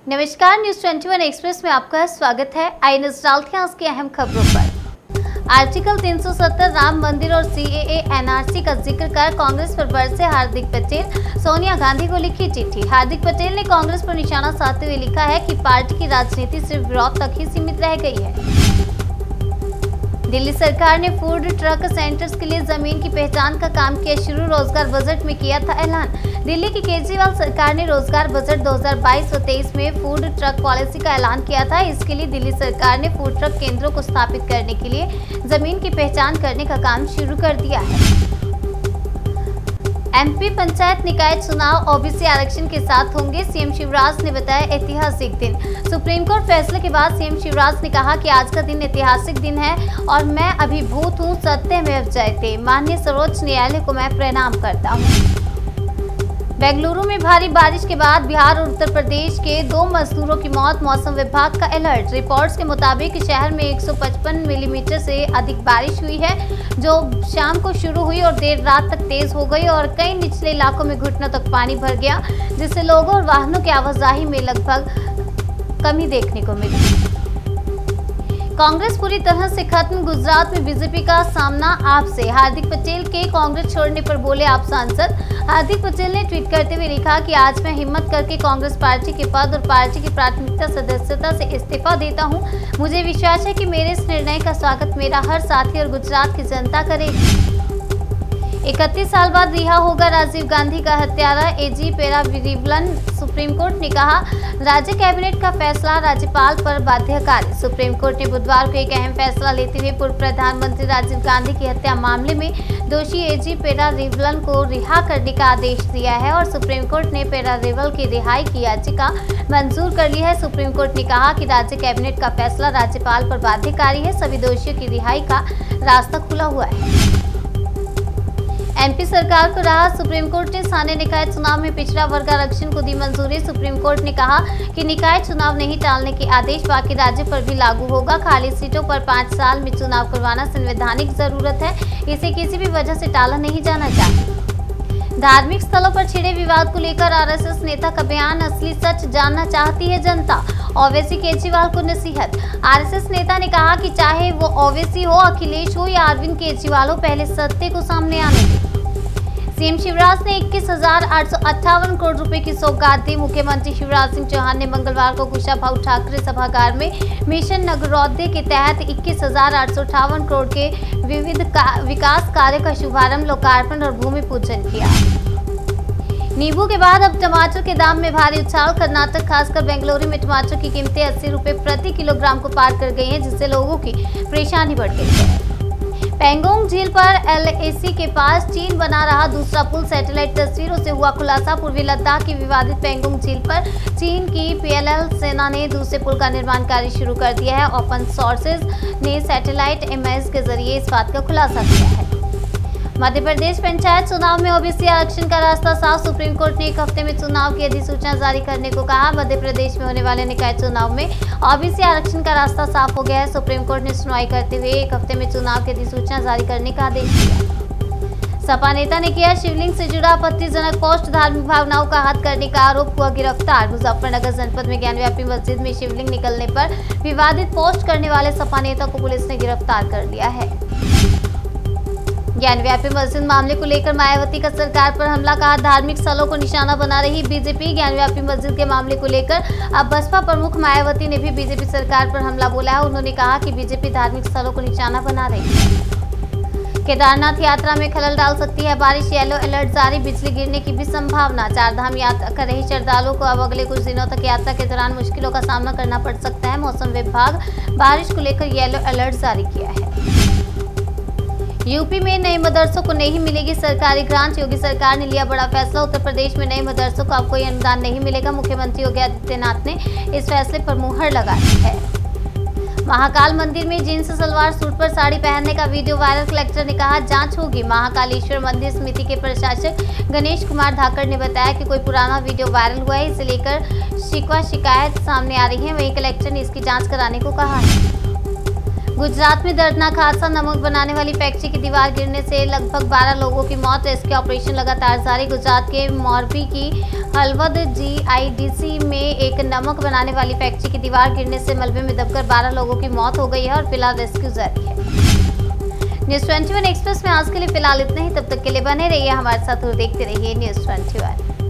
नमस्कार, news 21 express में आपका स्वागत है। आइए नजर डालते हैं आज की अहम खबरों पर। आर्टिकल 370 राम मंदिर और CAA NRC का जिक्र कर कांग्रेस पर बरसे हार्दिक पटेल। सोनिया गांधी को लिखी चिट्ठी। हार्दिक पटेल ने कांग्रेस पर निशाना साधते हुए लिखा है कि पार्टी की राजनीति सिर्फ विरोध तक ही सीमित रह गई है। दिल्ली सरकार ने फूड ट्रक सेंटर्स के लिए जमीन की पहचान का काम किया शुरू। रोजगार बजट में किया था ऐलान। दिल्ली की केजरीवाल सरकार ने रोजगार बजट 2022 व 23 में फूड ट्रक पॉलिसी का ऐलान किया था। इसके लिए दिल्ली सरकार ने फूड ट्रक केंद्रों को स्थापित करने के लिए जमीन की पहचान करने का काम शुरू कर दिया है। MP पंचायत निकाय चुनाव OBC आरक्षण के साथ होंगे, CM शिवराज ने बताया ऐतिहासिक दिन। सुप्रीम कोर्ट फैसले के बाद CM शिवराज ने कहा कि आज का दिन ऐतिहासिक दिन है और मैं अभिभूत हूँ। सत्यमेव जयते। माननीय सर्वोच्च न्यायालय को मैं प्रणाम करता हूँ। बेंगलुरु में भारी बारिश के बाद बिहार और उत्तर प्रदेश के 2 मजदूरों की मौत। मौसम विभाग का अलर्ट। रिपोर्ट्स के मुताबिक शहर में 155 मिलीमीटर से अधिक बारिश हुई है, जो शाम को शुरू हुई और देर रात तक तेज हो गई और कई निचले इलाकों में घुटनों तक पानी भर गया, जिससे लोगों और वाहनों की आवाजाही में लगभग कमी देखने को मिली। कांग्रेस पूरी तरह से खत्म। गुजरात में बीजेपी का सामना आप से। हार्दिक पटेल के कांग्रेस छोड़ने पर बोले आप सांसद। हार्दिक पटेल ने ट्वीट करते हुए लिखा कि आज मैं हिम्मत करके कांग्रेस पार्टी के पद और पार्टी की प्राथमिकता सदस्यता से इस्तीफा देता हूं। मुझे विश्वास है कि मेरे इस निर्णय का स्वागत मेरा हर साथी और गुजरात की जनता करेगी। 31 साल बाद रिहा होगा राजीव गांधी का हत्यारा AG पेराविरिवलन। सुप्रीम कोर्ट ने कहा राज्य कैबिनेट का फैसला राज्यपाल पर बाध्यकारी। सुप्रीम कोर्ट ने बुधवार को एक अहम फैसला लेते हुए पूर्व प्रधानमंत्री राजीव गांधी की हत्या मामले में दोषी AG पेराविरिवलन को रिहा करने का आदेश दिया है और सुप्रीम कोर्ट ने पेराविरिवलन की रिहाई की याचिका मंजूर कर ली है। सुप्रीम कोर्ट ने कहा कि राज्य कैबिनेट का फैसला राज्यपाल पर बाध्यकारी है। सभी दोषियों की रिहाई का रास्ता खुला हुआ है। MP सरकार को राहत। सुप्रीम कोर्ट ने स्थानीय निकाय चुनाव में पिछड़ा वर्ग आरक्षण को दी मंजूरी। सुप्रीम कोर्ट ने कहा कि निकाय चुनाव नहीं टालने के आदेश बाकी राज्य पर भी लागू होगा। खाली सीटों पर 5 साल में चुनाव करवाना संवैधानिक जरूरत है, इसे किसी भी वजह से टाला नहीं जाना चाहिए। धार्मिक स्थलों पर छिड़े विवाद को लेकर RSS नेता का बयान। असली सच जानना चाहती है जनता। ओवैसी केजरीवाल को नसीहत। RSS नेता ने कहा कि चाहे वो ओवैसी हो, अखिलेश हो या अरविंद केजरीवाल हो, पहले सत्य को सामने आने दें। CM शिवराज ने 21,858 करोड़ रुपए की सौगात दी। मुख्यमंत्री शिवराज सिंह चौहान ने मंगलवार को कुशाभाऊ ठाकरे सभागार में मिशन नगरोदय के तहत 21,858 करोड़ के विविध विकास कार्य का शुभारंभ, लोकार्पण और भूमि पूजन किया। नींबू के बाद अब टमाटर के दाम में भारी उछाल। कर्नाटक खासकर बेंगलुरु में टमाटर की कीमतें 80 रुपए प्रति किलोग्राम को पार कर गई हैं, जिससे लोगों की परेशानी बढ़ गई है। पेंगोंग झील पर LAC के पास चीन बना रहा दूसरा पुल। सैटेलाइट तस्वीरों से हुआ खुलासा। पूर्वी लद्दाख की विवादित पेंगोंग झील पर चीन की PLL सेना ने दूसरे पुल का निर्माण कार्य शुरू कर दिया है। ओपन सोर्सेज ने सैटेलाइट इमेज के जरिए इस बात का खुलासा किया है। मध्य प्रदेश पंचायत चुनाव में OBC आरक्षण का रास्ता साफ। सुप्रीम कोर्ट ने 1 हफ्ते में चुनाव की अधिसूचना जारी करने को कहा। मध्य प्रदेश में होने वाले निकाय चुनाव में OBC आरक्षण का रास्ता साफ हो गया है। सुप्रीम कोर्ट ने सुनवाई करते हुए 1 हफ्ते में चुनाव की अधिसूचना जारी करने का आदेश दिया। सपा नेता ने किया शिवलिंग से जुड़ा आपत्तिजनक पोस्ट। धार्मिक भावनाओं का आहत करने का आरोप, हुआ गिरफ्तार। मुजफ्फरनगर जनपद में ज्ञानव्यापी मस्जिद में शिवलिंग निकलने पर विवादित पोस्ट करने वाले सपा नेता को पुलिस ने गिरफ्तार कर लिया है। ज्ञानव्यापी मस्जिद मामले को लेकर मायावती का सरकार पर हमला, कहा धार्मिक स्थलों को निशाना बना रही BJP। ज्ञानव्यापी मस्जिद के मामले को लेकर अब बसपा प्रमुख मायावती ने भी BJP सरकार पर हमला बोला है। उन्होंने कहा कि BJP धार्मिक स्थलों को निशाना बना रही है। केदारनाथ यात्रा में खलल डाल सकती है बारिश। येलो अलर्ट जारी। बिजली गिरने की भी संभावना। 4 धाम यात्रा कर रहे श्रद्धालुओं को अब अगले कुछ दिनों तक यात्रा के दौरान मुश्किलों का सामना करना पड़ सकता है। मौसम विभाग बारिश को लेकर येलो अलर्ट जारी किया है। यूपी में नए मदरसों को नहीं मिलेगी सरकारी ग्रांट। योगी सरकार ने लिया बड़ा फैसला। उत्तर प्रदेश में नए मदरसों को अब कोई अनुदान नहीं मिलेगा। मुख्यमंत्री योगी आदित्यनाथ ने इस फैसले पर मुहर लगाई है। महाकाल मंदिर में जींस सलवार सूट पर साड़ी पहनने का वीडियो वायरल। कलेक्टर ने कहा जांच होगी। महाकालेश्वर मंदिर समिति के प्रशासक गणेश कुमार धाकड़ ने बताया कि कोई पुराना वीडियो वायरल हुआ है, इसे लेकर शिकायत सामने आ रही है। वहीं कलेक्टर ने इसकी जाँच कराने को कहा है। गुजरात में दर्दनाक हादसा, नमक बनाने वाली फैक्ट्री की दीवार गिरने से लगभग 12 लोगों की मौत। रेस्क्यू ऑपरेशन लगातार जारी। गुजरात के मोरबी की हलवद GIDC में एक नमक बनाने वाली फैक्ट्री की दीवार गिरने से मलबे में दबकर 12 लोगों की मौत हो गई है और फिलहाल रेस्क्यू जारी है। न्यूज़ 21 एक्सप्रेस में आज के लिए फिलहाल इतना ही। तब तक के लिए बने रहिए हमारे साथ और देखते रहिए न्यूज़ 21।